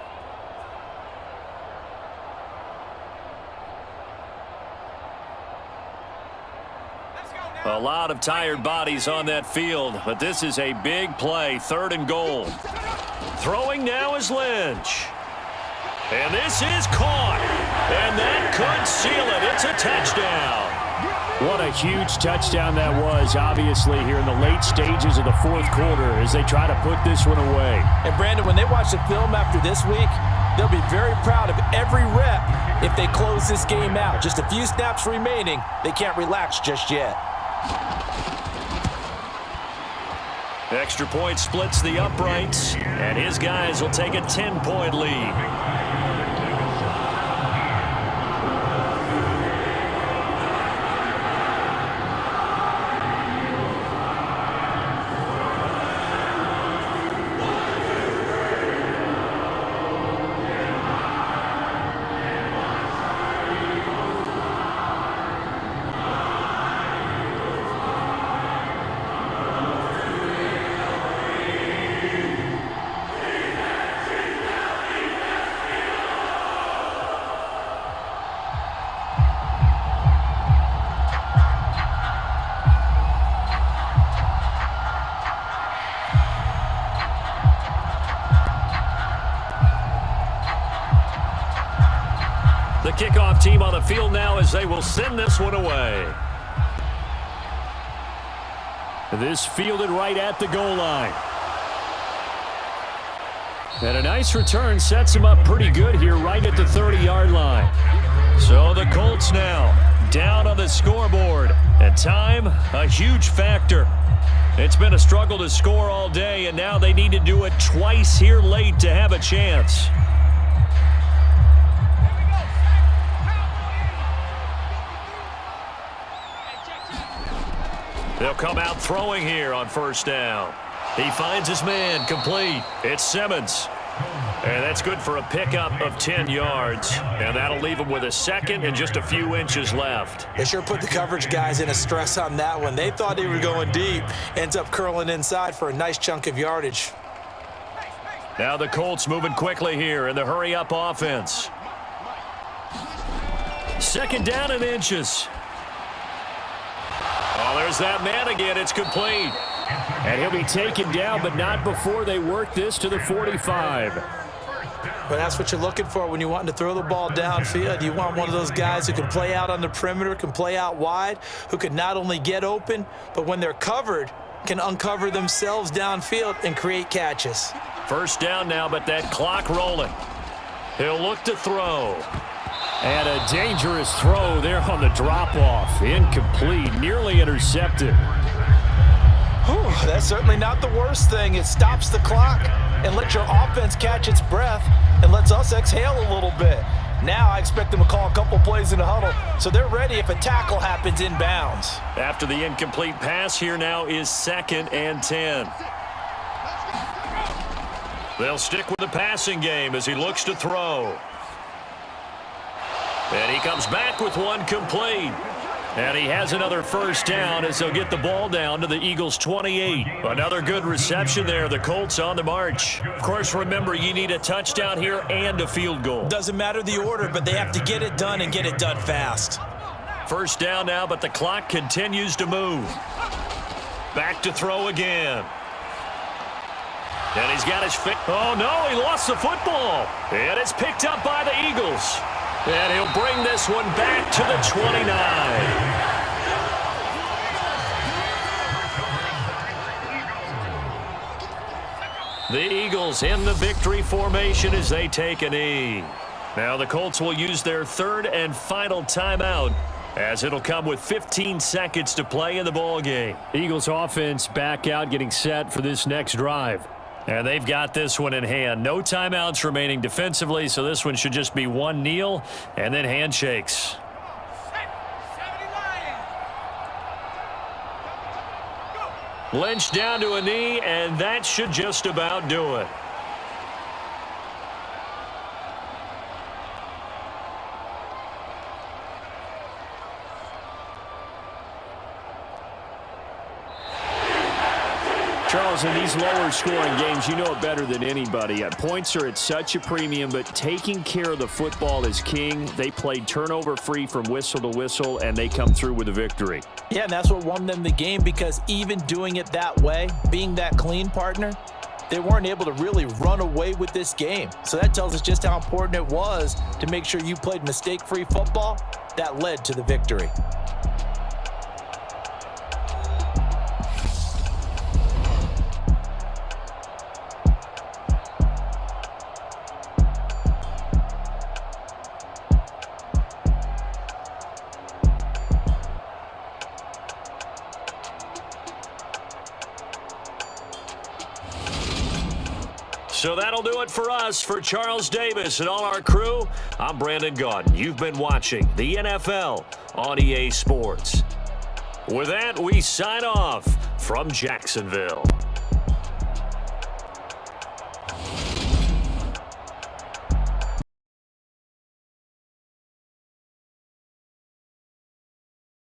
Let's go A lot of tired bodies on that field, but this is a big play, 3rd and goal. Throwing now is Lynch. And this is caught. And that could seal it. It's a touchdown. What a huge touchdown that was, obviously, here in the late stages of the 4th quarter as they try to put this one away. And, Brandon, when they watch the film after this week, they'll be very proud of every rep if they close this game out. Just a few snaps remaining. They can't relax just yet. Extra point splits the uprights, and his guys will take a 10-point lead. The kickoff team on the field now as they will send this one away. This fielded right at the goal line. And a nice return sets him up pretty good here right at the 30-yard line. So the Colts now down on the scoreboard. And time, a huge factor. It's been a struggle to score all day, and now they need to do it twice here late to have a chance. They'll come out throwing here on 1st down. He finds his man, complete. It's Simmons. And that's good for a pickup of 10 yards. And that'll leave him with a 2nd and just a few inches left. They sure put the coverage guys in a stress on that one. They thought they were going deep. Ends up curling inside for a nice chunk of yardage. Now the Colts moving quickly here in the hurry-up offense. 2nd down and inches. Oh, there's that man again. It's complete. And he'll be taken down, but not before they work this to the 45. But that's what you're looking for when you're wanting to throw the ball downfield. You want one of those guys who can play out on the perimeter, can play out wide, who can not only get open, but when they're covered, can uncover themselves downfield and create catches. 1st down now, but that clock rolling. He'll look to throw. And a dangerous throw there on the drop-off. Incomplete, nearly intercepted. Whew, that's certainly not the worst thing. It stops the clock and lets your offense catch its breath and lets us exhale a little bit. Now I expect them to call a couple plays in the huddle, so they're ready if a tackle happens inbounds. After the incomplete pass, here now is 2nd and 10. They'll stick with the passing game as he looks to throw. And he comes back with one complete. And he has another 1st down as they'll get the ball down to the Eagles' 28. Another good reception there. The Colts on the march. Of course, remember, you need a touchdown here and a field goal. Doesn't matter the order, but they have to get it done and get it done fast. 1st down now, but the clock continues to move. Back to throw again. And he's got his oh, no, he lost the football. And it's picked up by the Eagles. And he'll bring this one back to the 29. The Eagles in the victory formation as they take a knee. Now the Colts will use their 3rd and final timeout as it'll come with 15 seconds to play in the ball game. Eagles offense back out, getting set for this next drive. And they've got this one in hand. No timeouts remaining defensively, so this one should just be one kneel and then handshakes. Lynch down to a knee, and that should just about do it. Charles, in these lower scoring games, you know it better than anybody. Points are at such a premium, but taking care of the football is king. They played turnover free from whistle to whistle, and they come through with a victory. Yeah, and that's what won them the game, because even doing it that way, being that clean partner, they weren't able to really run away with this game. So that tells us just how important it was to make sure you played mistake-free football. That led to the victory. So that'll do it for us. For Charles Davis and all our crew, I'm Brandon Gaudin. You've been watching the NFL on EA Sports. With that, we sign off from Jacksonville.